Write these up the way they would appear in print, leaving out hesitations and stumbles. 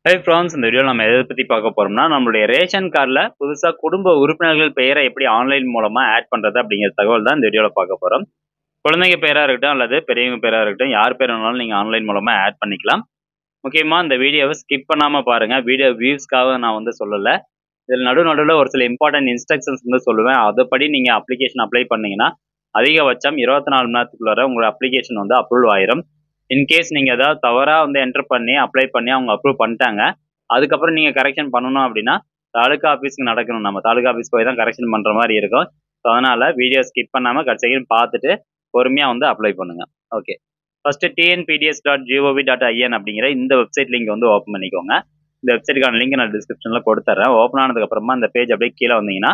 Hi friends, இந்த வீடியோல நம்ம எத பத்தி பார்க்க போறோம்னா, நம்மளுடைய ரேஷன் கார்டுல புதுசா குடும்ப உறுப்பினர்கள் பெயரை எப்படி ஆன்லைன் மூலமா ஆட் பண்றது அப்படிங்கிற தகவல் தான் இந்த வீடியோல பார்க்க போறோம். குழந்தைங்க பேரா இருக்கட்டும் அல்லது பெரியவங்க பேரா இருக்கட்டும், யார் பேர் வேணாலும் நீங்க ஆன்லைன் மூலமா ஆட் பண்ணிக்கலாம். முக்கியமா இந்த வீடியோவை ஸ்கிப் பண்ணாம பாருங்க. வீடியோ வியூஸ்க்காக நான் சொல்லல. இதில் நடுவுல ஒரு சில இம்பார்ட்டன்ட் இன்ஸ்ட்ரக்ஷன்ஸ் சொல்லுவேன். அதுபடி நீங்க அப்ளிகேஷன் அப்ளை பண்ணீங்கன்னா, அதிகபட்சம் 24 மணி நேரத்துக்குள்ளார உங்களோட அப்ளிகேஷன் அப்ரூவல் ஆயிரும். இன்கேஸ் நீங்க ஏதாவது தவறா என்டர் பண்ணி அப்ளை பண்ணி அவங்க அப்ரூவ் பண்ணிட்டாங்க. அதுக்கப்புறம் நீங்க கரெக்ஷன் பண்ணணும் அப்படின்னா, தாலுகா ஆஃபீஸ்க்கு நடக்கணும். நம்ம தாலுகா ஆஃபீஸ் போய் தான் கரெக்ஷன் பண்ற மாரி இருக்கும். ஸோ அதனால வீடியோ ஸ்கிப் பண்ணாம கடைசி வரைக்கும் பார்த்துட்டு பொறுமையா அப்ளை பண்ணுங்க. ஓகே. ஃபர்ஸ்ட் tnpds.gov.in அப்படிங்கிற இந்த வெப்சைட் லிங்க் ஓப்பன் பண்ணிக்கோங்க. இந்த வெப்சைட்டுக்கான லிங்க் நான் டிஸ்கிரிப்ஷன்ல கொடுத்துறேன். ஓப்பன் ஆனதுக்கு அப்புறமா இந்த பேஜ் அப்படியே கீழே வந்தீங்கன்னா,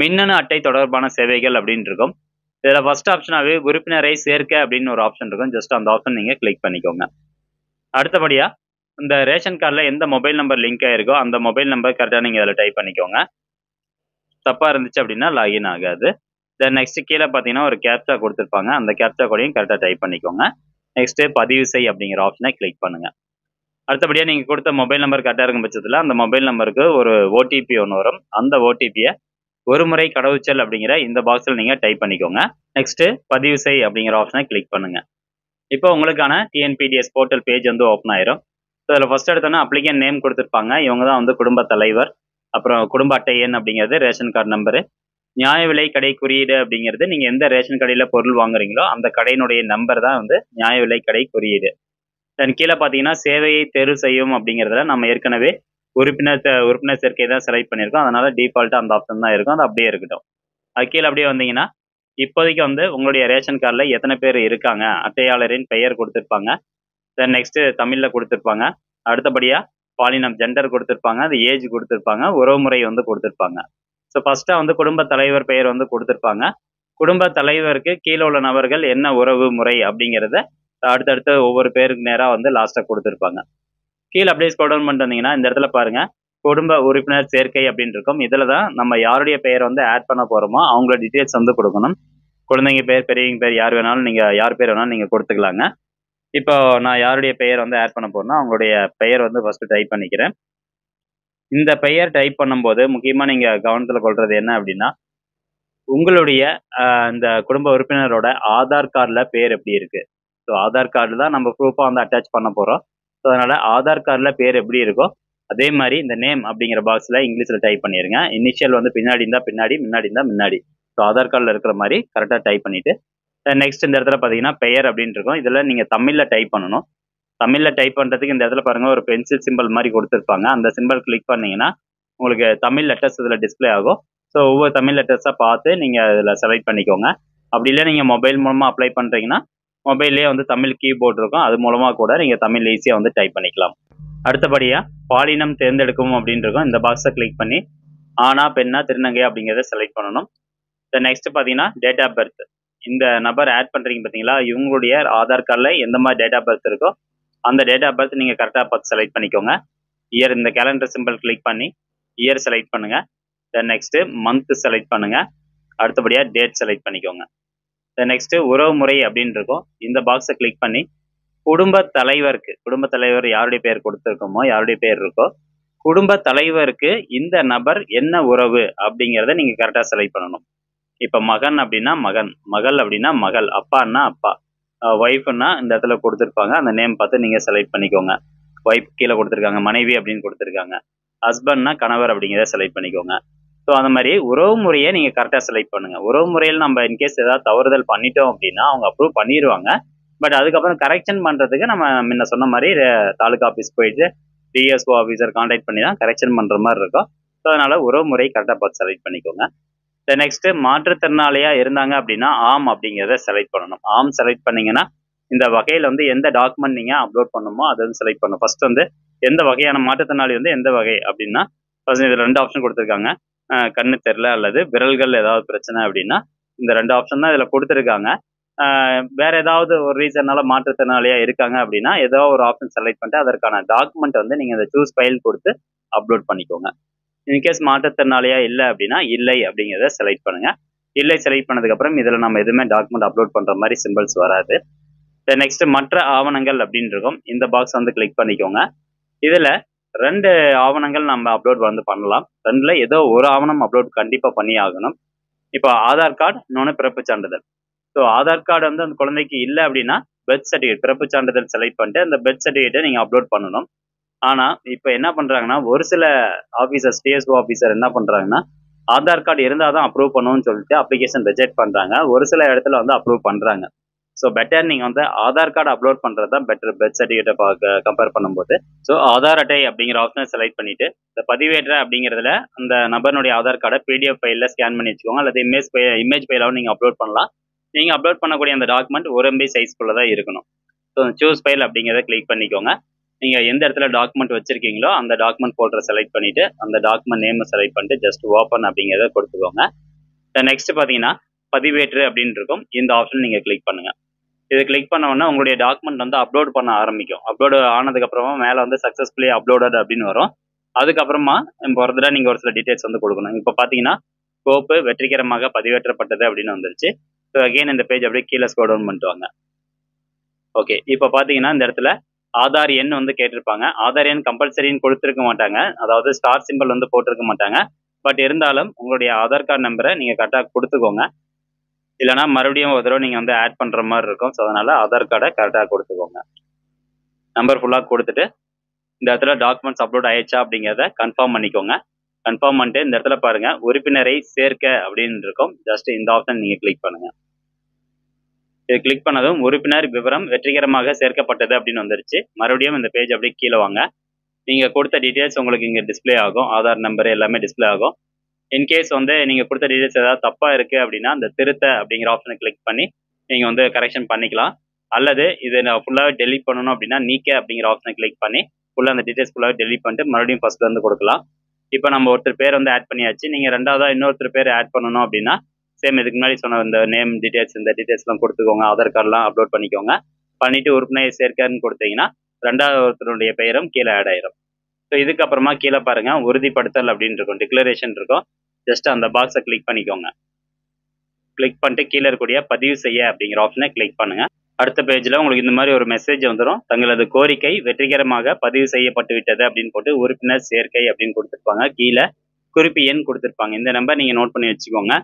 மின்னணு அட்டை தொடர்பான சேவைகள் அப்படின்னு இருக்கும். இதுல ஃபர்ஸ்ட் ஆப்ஷனாவே உறுப்பினரை சேர்க்க அப்படின்னு ஒரு ஆப்ஷன் இருக்கும். ஜஸ்ட் அந்த ஆப்ஷன் நீங்க கிளிக் பண்ணிக்கோங்க. அடுத்தபடியா இந்த ரேஷன் கார்டுல எந்த மொபைல் நம்பர் லிங்க் ஆயிருக்கோ அந்த மொபைல் நம்பர் கரெக்டா நீங்க அதில் டைப் பண்ணிக்கோங்க. தப்பா இருந்துச்சு அப்படின்னா லாகின் ஆகாது. தென் நெக்ஸ்ட் கீழே பார்த்தீங்கன்னா ஒரு கேப்சா கொடுத்துருப்பாங்க. அந்த கேப்சா கோடையும் கரெக்டாக டைப் பண்ணிக்கோங்க. நெக்ஸ்ட் பதிவு செய் அப்படிங்கிற ஆப்ஷனை கிளிக் பண்ணுங்க. அடுத்தபடியா நீங்க கொடுத்த மொபைல் நம்பர் கரெக்டாக இருக்கும் பட்சத்தில் அந்த மொபைல் நம்பருக்கு ஒரு ஓடிபி ஒன்று வரும். அந்த ஓடிபியை ஒரு முறை கடவுச்சொல் அப்படிங்கிற இந்த பாக்ஸில் நீங்க டைப் பண்ணிக்கோங்க. நெக்ஸ்ட் பதிவு செய் அப்படிங்கிற ஆப்ஷனை கிளிக் பண்ணுங்க. இப்போ உங்களுக்கான டிஎன்பிடிஎஸ் போர்ட்டல் பேஜ் ஓப்பன் ஆயிரும். ஸோ அதில் ஃபர்ஸ்ட் எடுத்தோன்னா அப்ளிகேன் நேம் கொடுத்துருப்பாங்க. இவங்க தான் குடும்ப தலைவர். அப்புறம் குடும்ப அட்டை எண் அப்படிங்கிறது ரேஷன் கார்டு நம்பரு. நியாய விலை கடை குறியீடு அப்படிங்கிறது நீங்கள் எந்த ரேஷன் கடையில் பொருள் வாங்குறீங்களோ அந்த கடையினுடைய நம்பர் தான் நியாய விலை கடை குறியீடு. தென் கீழே பார்த்தீங்கன்னா சேவையை தேர்வு செய்யும் அப்படிங்கிறதுல நம்ம ஏற்கனவே உறுப்பினர் சேர்க்கை தான் செலக்ட் பண்ணியிருக்கோம். அதனால டிஃபால்ட்டாக அந்த ஆப்ஷன் தான் இருக்கும். அது அப்படியே இருக்கட்டும். அது கீழே அப்படியே வந்தீங்கன்னா இப்போதைக்கு உங்களுடைய ரேஷன் கார்டில் எத்தனை பேர் இருக்காங்க, அட்டையாளரின் பெயர் கொடுத்துருப்பாங்க. தென் நெக்ஸ்ட் தமிழில் கொடுத்துருப்பாங்க. அடுத்தபடியாக பாலினம் ஜெண்டர் கொடுத்துருப்பாங்க. அது ஏஜ் கொடுத்துருப்பாங்க. உறவு முறை கொடுத்துருப்பாங்க. ஸோ ஃபர்ஸ்ட்டாக குடும்ப தலைவர் பெயர் கொடுத்துருப்பாங்க. குடும்ப தலைவருக்கு கீழே உள்ள நபர்கள் என்ன உறவு முறை அப்படிங்கிறத அடுத்தடுத்து ஒவ்வொரு பேருக்கு நேராக லாஸ்ட்டாக கொடுத்துருப்பாங்க. கீழே அப்படியே ஸ்க்ரோல் டவுன் பண்ணிட்டு வந்தீங்கன்னா இந்த இடத்துல பாருங்க குடும்ப உறுப்பினர் சேர்க்கை அப்படின்னு இருக்கும். இதில் தான் நம்ம யாருடைய பெயர் ஆட் பண்ண போகிறோமோ அவங்களோட டீட்டெயில்ஸ் கொடுக்கணும். குழந்தைங்க பேர், பெரியவங்க பேர், யார் வேணாலும் நீங்கள் யார் பேர் வேணாலும் நீங்கள் கொடுத்துக்கலாங்க. இப்போ நான் யாருடைய பெயர் ஆட் பண்ண போறேன்னா அவங்களுடைய பெயர் ஃபர்ஸ்ட் டைப் பண்ணிக்கிறேன். இந்த பெயர் டைப் பண்ணும்போது முக்கியமாக நீங்கள் கவனத்தில் கொள்வது என்ன அப்படின்னா, உங்களுடைய இந்த குடும்ப உறுப்பினரோட ஆதார் கார்டில் பேர் எப்படி இருக்கு. ஸோ ஆதார் கார்டில் தான் நம்ம ப்ரூஃபாக அட்டாச் பண்ண போகிறோம். ஸோ அதனால் ஆதார் கார்டில் பேர் எப்படி இருக்கோ அதே மாதிரி இந்த நேம் அப்படிங்கிற பாக்ஸில் இங்கிலீஷில் டைப் பண்ணிடுங்க. இனிஷியல் பின்னாடி இருந்தால் பின்னாடி, முன்னாடி இருந்தால் முன்னாடி. ஸோ ஆதார் கார்டில் இருக்கிற மாதிரி கரெக்டாக டைப் பண்ணிவிட்டு நெக்ஸ்ட் இந்த இடத்துல பார்த்தீங்கன்னா பெயர் அப்படின்னு இருக்கும். இதில் நீங்கள் தமிழில் டைப் பண்ணணும். தமிழில் டைப் பண்ணுறதுக்கு இந்த இடத்துல பாருங்கள் ஒரு பென்சில் சிம்பிள் மாதிரி கொடுத்துருப்பாங்க. அந்த சிம்பிள் கிளிக் பண்ணிங்கன்னா உங்களுக்கு தமிழ் லெட்டர்ஸ் இதில் டிஸ்பிளே ஆகும். ஸோ ஒவ்வொரு தமிழ் லெட்டர்ஸாக பார்த்து நீங்கள் இதில் செலக்ட் பண்ணிக்கோங்க. அப்படி இல்லை நீங்கள் மொபைல் மூலமாக அப்ளை பண்ணுறீங்கன்னா மொபைல்லேயே தமிழ் கீபோர்டு இருக்கும். அது மூலமாக கூட நீங்கள் தமிழ் ஈஸியாக டைப் பண்ணிக்கலாம். அடுத்தபடியாக பாலினம் தேர்ந்தெடுக்கும் அப்படின்னு இருக்கும். இந்த பாக்ஸை கிளிக் பண்ணி ஆனா பெண்ணா திருநங்கை அப்படிங்கிறத செலக்ட் பண்ணணும். நெக்ஸ்ட் பார்த்தீங்கன்னா டேட் ஆஃப் பர்த். இந்த நபர் ஆட் பண்ணுறீங்க பார்த்தீங்களா, இவங்களுடைய ஆதார் கார்டில் எந்த மாதிரி டேட் ஆஃப் பர்த் இருக்கோ அந்த டேட் ஆஃப் பர்த் நீங்கள் கரெக்டாக பார்த்து செலக்ட் பண்ணிக்கோங்க. இயர் இந்த கேலண்டர் சிம்பிள் கிளிக் பண்ணி இயர் செலக்ட் பண்ணுங்கள். தென் நெக்ஸ்ட்டு மந்த் செலக்ட் பண்ணுங்கள். அடுத்தபடியாக டேட் செலக்ட் பண்ணிக்கோங்க. தென் நெக்ஸ்ட்டு உறவு முறை அப்படின்னு இருக்கும். இந்த பாக்ஸை கிளிக் பண்ணி குடும்ப தலைவர் யாருடைய பேர் கொடுத்துருக்கோமோ, யாருடைய பேர் இருக்கோ குடும்ப தலைவருக்கு இந்த நபர் என்ன உறவு அப்படிங்கிறத நீங்கள் கரெக்டாக செலக்ட் பண்ணணும். இப்போ மகன் அப்படின்னா மகன், மகள் அப்படின்னா மகள், அப்பான்னா அப்பா, ஒய்ஃப்னா இந்த இடத்துல கொடுத்துருப்பாங்க. அந்த நேம் பார்த்து நீங்கள் செலக்ட் பண்ணிக்கோங்க. ஒய்ஃப் கீழே கொடுத்துருக்காங்க, மனைவி அப்படின்னு கொடுத்துருக்காங்க. ஹஸ்பண்ட்னா கணவர் அப்படிங்கிறத செலக்ட் பண்ணிக்கோங்க. ஸோ அந்த மாதிரி உறவு முறையை நீங்கள் கரெக்டாக செலக்ட் பண்ணுங்கள். உறவு முறையில் நம்ம இன்கேஸ் ஏதாவது தவறுதல் பண்ணிட்டோம் அப்படின்னா அவங்க அப்ரூவ் பண்ணிடுவாங்க. பட் அதுக்கப்புறம் கரெக்ஷன் பண்ணுறதுக்கு நம்ம முன்ன சொன்ன மாதிரி தாலுகா ஆஃபீஸ் போயிட்டு டிஎஸ்ஓ ஆஃபீஸர் கான்டாக்ட் பண்ணி தான் கரெக்ஷன் பண்ணுற மாதிரி இருக்கும். ஸோ அதனால் உறவு முறை கரெக்டாக பார்த்து செலக்ட் பண்ணிக்கோங்க. நெக்ஸ்ட்டு மாற்றுத்திறனாளியாக இருந்தாங்க அப்படின்னா ஆம் அப்படிங்கிறத செலக்ட் பண்ணணும். ஆம் செலக்ட் பண்ணிங்கன்னா இந்த வகையில் எந்த டாக்குமெண்ட் நீங்கள் அப்லோட் பண்ணணுமோ அதை செலக்ட் பண்ணணும். ஃபர்ஸ்ட் எந்த வகையான மாற்றுத்திறனாளி எந்த வகை அப்படின்னா ஃபர்ஸ்ட் இது 2 ஆப்ஷன் கொடுத்துருக்காங்க. கண்ணு தெரில அல்லது விரல்கள் ஏதாவது பிரச்சனை அப்படின்னா இந்த 2 ஆப்ஷன் தான் இதில் கொடுத்துருக்காங்க. வேற ஏதாவது ஒரு ரீசன்னால மாற்றுத்திறனாளியாக இருக்காங்க அப்படின்னா ஏதோ ஒரு ஆப்ஷன் செலக்ட் பண்ணிட்டு அதற்கான டாக்குமெண்ட் நீங்கள் இந்த சூஸ் ஃபைல் கொடுத்து அப்லோட் பண்ணிக்கோங்க. இன்கேஸ் மாற்றுத்திறனாளியாக இல்லை அப்படின்னா இல்லை அப்படிங்கிறத செலக்ட் பண்ணுங்க. இல்லை செலக்ட் பண்ணதுக்கப்புறம் இதில் நம்ம எதுவுமே டாக்குமெண்ட் அப்லோட் பண்ணுற மாதிரி சிம்பிள்ஸ் வராது. நெக்ஸ்ட் மற்ற ஆவணங்கள் அப்படின்னு இருக்கும். இந்த பாக்ஸ் கிளிக் பண்ணிக்கோங்க. இதில் 2 ஆவணங்கள் நம்ம அப்லோட் வந்து பண்ணலாம். 2ல ஏதோ ஒரு ஆவணம் அப்லோட் கண்டிப்பா பண்ணியே ஆகணும். இப்போ ஆதார் கார்டு, இன்னொன்னு பிறப்புச் சான்றிதழ். ஸோ ஆதார் கார்டு வந்து அந்த குழந்தைக்கு இல்ல அப்படின்னா, பெர்த் சர்டிஃபிகேட் பிறப்புச் சான்றிதழ் செலக்ட் பண்ணிட்டு, அந்த பெர்த் சர்டிஃபிகேட்ட நீங்க அப்லோட் பண்ணணும். ஆனா, இப்ப என்ன பண்றாங்கன்னா, ஒரு சில ஆபீசர்ஸ், டிஎஸ்ஓ ஆபீசர் என்ன பண்றாங்கன்னா, ஆதார் கார்டு இருந்தா தான் அப்ரூவ் பண்ணுவோம்னு சொல்லிட்டு அப்ளிகேஷன் ரிஜெக்ட் பண்றாங்க. ஒரு சில இடத்துல வந்து அப்ரூவ் பண்றாங்க. ஸோ பெட்டர் நீங்க வந்து ஆதார் கார்டு அப்லோட் பண்றது தான் பெட்டர் பெர்த் சர்டிஃபிகேட்ட கம்பேர் பண்ணும்போது. ஸோ ஆதார் அட்டை அப்படிங்கிற ஆப்ஷனை செலக்ட் பண்ணிட்டு, இந்த பதிவேற்ற அப்படிங்கிறதுல அந்த நபருடைய ஆதார் கார்டை பிடிஎஃப் ஃபைல்ல ஸ்கேன் பண்ணி வச்சுக்கோங்க. அல்லது இமேஜ் ஃபைலாவும் நீங்க அப்லோட் பண்ணலாம். நீங்க அப்லோட் பண்ணக்கூடிய அந்த டாக்குமெண்ட் 1 MB சைஸ்க்குள்ள தான் இருக்கணும். ஸோ சூஸ் ஃபைல் அப்படிங்கிறத கிளிக் பண்ணிக்கோங்க. நீங்க எந்த இடத்துல டாக்குமெண்ட் வச்சிருக்கீங்களோ அந்த டாக்குமெண்ட் ஃபோல்டரை செலக்ட் பண்ணிட்டு, அந்த டாக்குமெண்ட் நேமை செலக்ட் பண்ணிட்டு ஜஸ்ட் ஓப்பன் அப்படிங்கிறத கொடுத்துக்கோங்க. நெக்ஸ்ட் பார்த்தீங்கன்னா, பதிவேற்று அப்படின்னு இருக்கும். இந்த ஆப்ஷன் நீங்க கிளிக் பண்ணுங்க. இதை கிளிக் பண்ண உடனே உங்களுடைய டாக்குமெண்ட் வந்து அப்லோட் பண்ண ஆரம்பிக்கும். அப்லோடு ஆனதுக்கு அப்புறமா மேலே வந்து சக்ஸஸ்ஃபுல்லி அப்லோடட் அப்படின்னு வரும். அதுக்கப்புறமா ஃபர்தரா நீங்க ஒரு சில டீடைல்ஸ் வந்து கொடுக்கணும். இப்போ பார்த்தீங்கன்னா, கோப்பு வெற்றிகரமாக பதிவேற்றப்பட்டது அப்படின்னு வந்துருச்சு. ஸோ அகைன் இந்த பேஜ் அப்படியே கீழே ஸ்க்ரோல் டவுன் பண்ணிட்டு வாங்க. ஓகே, இப்போ பார்த்தீங்கன்னா இந்த இடத்துல ஆதார் எண் வந்து கேட்டிருப்பாங்க. ஆதார் எண் கம்பல்சரின்னு கொடுத்துருக்க மாட்டாங்க. அதாவது ஸ்டார் சிம்பிள் வந்து போட்டிருக்க மாட்டாங்க. பட் இருந்தாலும் உங்களுடைய ஆதார் கார்டு நம்பரை நீங்க கரெக்டாக கொடுத்துக்கோங்க. இல்லைனா மறுபடியும் ஒரு தடவை நீங்க வந்து ஆட் பண்ற மாதிரி இருக்கும். ஸோ அதனால ஆதார் கார்டை கரெக்டாக கொடுத்துக்கோங்க. நம்பர் ஃபுல்லாக கொடுத்துட்டு இந்த இடத்துல டாக்குமெண்ட்ஸ் அப்லோட் ஆயிடுச்சா அப்படிங்கிறத கன்ஃபார்ம் பண்ணிக்கோங்க. கன்ஃபார்ம் பண்ணிட்டு இந்த இடத்துல பாருங்க உறுப்பினரை சேர்க்க அப்படின்னு இருக்கும். ஜஸ்ட் இந்த ஆப்ஷன் நீங்க கிளிக் பண்ணுங்க. இது கிளிக் பண்ணதும் உறுப்பினர் விவரம் வெற்றிகரமாக சேர்க்கப்பட்டது அப்படின்னு வந்துருச்சு. மறுபடியும் இந்த பேஜ் அப்படியே கீழே வாங்க. நீங்க கொடுத்த டீடைல்ஸ் உங்களுக்கு இங்க டிஸ்பிளே ஆகும். ஆதார் நம்பர் எல்லாமே டிஸ்பிளே ஆகும். இன்கேஸ் வந்து நீங்க கொடுத்த டீடைல்ஸ் ஏதாவது தப்பா இருக்கு அப்படின்னா அந்த திருத்த அப்படிங்கிற ஆப்ஷனை கிளிக் பண்ணி நீங்க வந்து கரெக்ஷன் பண்ணிக்கலாம். அல்லது இதை நான் ஃபுல்லாவே டெலீட் பண்ணணும் அப்படின்னா நீக்க அப்படிங்கிற ஆப்ஷனை கிளிக் பண்ணி ஃபுல்லா அந்த டீடைல்ஸ் ஃபுல்லாவே டெலீட் பண்ணிட்டு மறுபடியும் ஃபர்ஸ்ட்ல இருந்து கொடுக்கலாம். இப்போ நம்ம ஒருத்தர் பேர் வந்து ஆட் பண்ணியாச்சு. நீங்க ரெண்டாவதா இன்னொருத்தர் பேர் ஆட் பண்ணணும் அப்படின்னா சேம் இதுக்கு முன்னாடி சொன்ன இந்த நேம் டீடைல்ஸ் இந்த டீடைல்ஸ்லாம் கொடுத்துக்கோங்க. ஆதார் கார்டெலாம் அப்லோட் பண்ணிக்கோங்க. பண்ணிட்டு உறுப்பினர் சேர்க்கன்னு கொடுத்தீங்கன்னா ரெண்டாவது ஒருத்தருடைய பெயரும் கீழே ஆட் ஆயிரும். ஸோ இதுக்கப்புறமா கீழே பாருங்க உறுதிப்படுத்தல் அப்படின்னு இருக்கும், டிக்ளரேஷன் இருக்கும். ஜஸ்ட் அந்த பாக்ஸை கிளிக் பண்ணிக்கோங்க. கிளிக் பண்ணிட்டு கீழே இருக்கக்கூடிய பதிவு செய்ய அப்படிங்கிற ஆப்ஷனை கிளிக் பண்ணுங்க. அடுத்த பேஜில் உங்களுக்கு இந்த மாதிரி ஒரு மெசேஜ் வந்துடும். தங்களது கோரிக்கை வெற்றிகரமாக பதிவு செய்யப்பட்டு விட்டது அப்படின்னு போட்டு உறுப்பினர் சேர்க்கை அப்படின்னு கொடுத்துருப்பாங்க. கீழே குறிப்பு எண் கொடுத்துருப்பாங்க. இந்த நம்பர் நீங்கள் நோட் பண்ணி வச்சுக்கோங்க.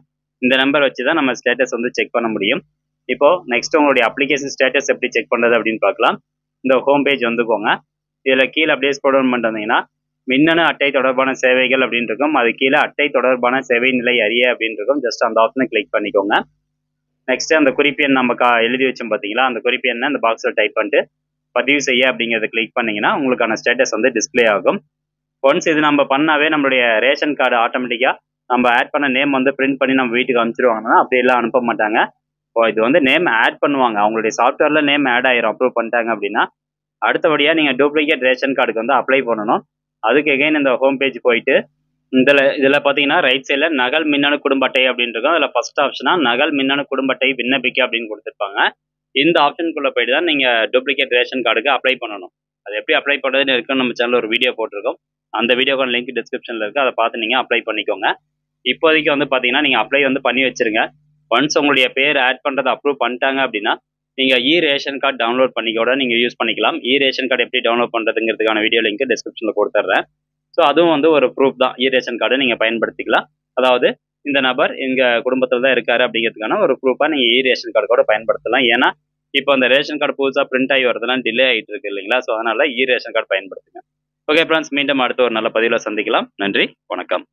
இந்த நம்பர் வச்சு தான் நம்ம ஸ்டேட்டஸ் வந்து செக் பண்ண முடியும். இப்போ நெக்ஸ்ட் உங்களுடைய அப்ளிகேஷன் ஸ்டேட்டஸ் எப்படி செக் பண்ணுறது அப்படின்னு பார்க்கலாம். இந்த ஹோம் பேஜ் வந்துக்கோங்க. இதில் கீழே அப்படியே ஸ்க்ரோல் டவுன் பண்ணிட்டு வந்தீங்கன்னா மின்னணு அட்டை தொடர்பான சேவைகள் அப்படின்னு இருக்கும். அது கீழே அட்டை தொடர்பான சேவை நிலை அறிய அப்படின்னு இருக்கும். ஜஸ்ட் அந்த ஆப்ஷனை கிளிக் பண்ணிக்கோங்க. நெக்ஸ்ட் அந்த குறிப்பு எண் நம்ம எழுதி வச்சோம் பார்த்தீங்களா, அந்த குறிப்பு எண்ணை அந்த பாக்ஸில் டைப் பண்ணிட்டு பதிவு செய்ய அப்படிங்கிறத கிளிக் பண்ணிங்கன்னா உங்களுக்கான ஸ்டேட்டஸ் வந்து டிஸ்பிளே ஆகும். ஒன்ஸ் இது நம்ம பண்ணாவே நம்மளுடைய ரேஷன் கார்டு ஆட்டோமேட்டிக்காக நம்ம ஆட் பண்ண நேம் வந்து பிரிண்ட் பண்ணி நம்ம வீட்டுக்கு அனுப்பிச்சிடுவாங்கன்னா அப்படியெல்லாம் அனுப்ப மாட்டாங்க. இது வந்து நேம் ஆட் பண்ணுவாங்க. அவங்களுடைய சாஃப்ட்வேரில் நேம் ஆட் ஆயிரும் அப்ரூவ் பண்ணிட்டாங்க அப்படின்னா. அடுத்தபடியாக நீங்கள் டூப்ளிகேட் ரேஷன் கார்டுக்கு வந்து அப்ளை பண்ணணும். அதுக்கு எகைன் இந்த ஹோம் பேஜ் போயிட்டு இதில் பார்த்தீங்கன்னா ரைட் சைடில் நகல் மின்னணு குடும்ப அட்டை அப்படின்னு இருக்கும். அதில் ஃபர்ஸ்ட் ஆப்ஷனாக நகல் மின்னணு குடும்ப அட்டை விண்ணப்பிக்க அப்படின்னு கொடுத்துருப்பாங்க. இந்த ஆப்ஷனுக்குள்ளே போயிட்டு தான் நீங்கள் டூப்ளிகேட் ரேஷன் கார்டுக்கு அப்ளை பண்ணணும். அது எப்படி அப்ளை பண்ணுறதுன்னு இருக்குன்னு நம்ம சேனலில் ஒரு வீடியோ போட்டிருக்கோம். அந்த வீடியோக்கான லிங்க் டிஸ்கிரிப்ஷனில் இருக்குது. அதை பார்த்து நீங்கள் அப்ளை பண்ணிக்கோங்க. இப்போதைக்கு வந்து பார்த்தீங்கன்னா நீங்கள் அப்ளை வந்து பண்ணி வச்சிருங்க. ஒன்ஸ் உங்களுடைய பேர் ஆட் பண்ணுறதை அப்ரூவ் பண்ணிட்டாங்க அப்படின்னா நீங்கள் ரேஷன் கார்டு டவுன்லோட் பண்ணிக்கூட நீங்கள் யூஸ் பண்ணிக்கலாம். ரேஷன் கார்டு எப்படி டவுன்லோட் பண்ணுறதுங்கிறதுக்கான வீடியோ லிங்க் டிஸ்கிரிப்ஷனில் கொடுத்துட்றேன். ஸோ அதுவும் வந்து ஒரு ப்ரூஃப் தான். ரேஷன் கார்டு நீங்கள் பயன்படுத்திக்கலாம். அதாவது இந்த நபர் எங்கள் குடும்பத்தில் தான் இருக்காரு அப்படிங்கிறதுக்கான ஒரு ப்ரூஃபாக நீங்கள் ரேஷன் கார்டு கூட பயன்படுத்தலாம். ஏன்னா இப்போ அந்த ரேஷன் கார்டு புதுசாக பிரிண்ட் ஆகி வரதெல்லாம் டிலே ஆகிட்டு இருக்கு இல்லைங்களா. ஸோ அதனால ரேஷன் கார்டு பயன்படுத்துங்க. ஓகே ஃப்ரெண்ட்ஸ், மீண்டும் அடுத்த ஒரு நல்ல பதிவில் சந்திக்கலாம். நன்றி, வணக்கம்.